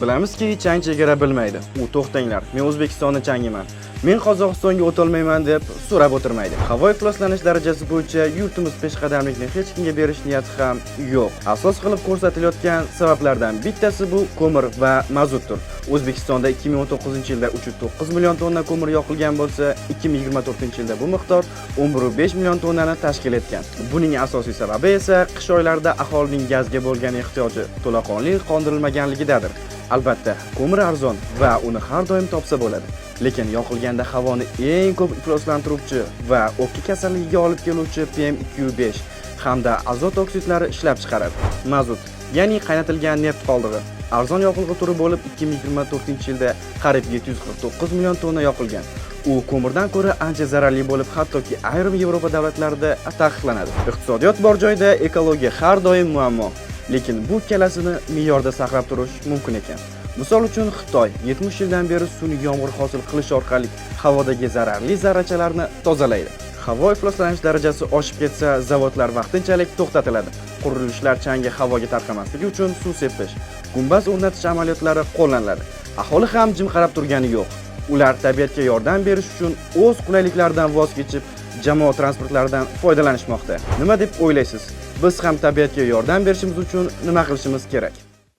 Bilamizki, chang chegara bilmaydi. U to'xtanglar, men O'zbekistonning changiman. Men Qozog'istonga o'tolmayman deb so'rab o'tirmaydi. Havo ifloslanish darajasi bo'yicha yurtimiz peshqadamlikni hech kimga berish niyati ham yo'q. Asos qilib ko'rsatilayotgan sabablardan bittasi bu ko'mir va mazutdir. O'zbekistonda 2019-yilda 309 million tonna ko'mir yoqilgan bo'lsa, 2024-yilda bu miqdor 11,5 million tonnani tashkil etgan. Buning asosiy sababi esa qish oylarida aholining gazga bo'lgan ehtiyoji to'laqonli qondirilmaganligidadir. Albatta, ko'mir arzon va uni har doim topsa bo'ladi. Lekin yoqilganda havoni eng ko'p ifloslantiruvchi va o'pka kasalligiga olib keluvchi PM2,5 hamda azot oksidlari ishlab chiqaradi. Mazut, ya'ni qaynatilgan neft qoldig'i. Arzon yoqilg'i turi bo'lib 2024-yilda qariyb 749 million tonna yoqilgan. U ko'mirdan ko'ra ancha zararli bo'lib, hattoki ayrim Yevropa davlatlarida taqiqlanadi. Iqtisodiyot bor joyda ekologiya har doim muammo. Lekin bu ikkalasini me'yorda saqlab turish mumkin ekan. Misol uchun Xitoy 70 yildan beri sun'iy yomg'ir hosil qilish orqali havodagi zararli zarrachalarni tozalaydi. Havo ifloslanish darajasi oshib ketsa, zavodlar vaqtinchalik to'xtatiladi. Qurilishlar changi havoga tarqamasligi uchun suv sepish, gumbaz o'rnatish amaliyotlari qo'llaniladi. Aholi ham jim qarab turgani yo'q. Ular tabiatga yordam berish uchun o'z qulayliklaridan voz kechib, jamoat transportlaridan foydalanishmoqda. Nima deb o'ylaysiz? Biz ham tabiatga yordam berishimiz uchun nima qilishimiz kerak?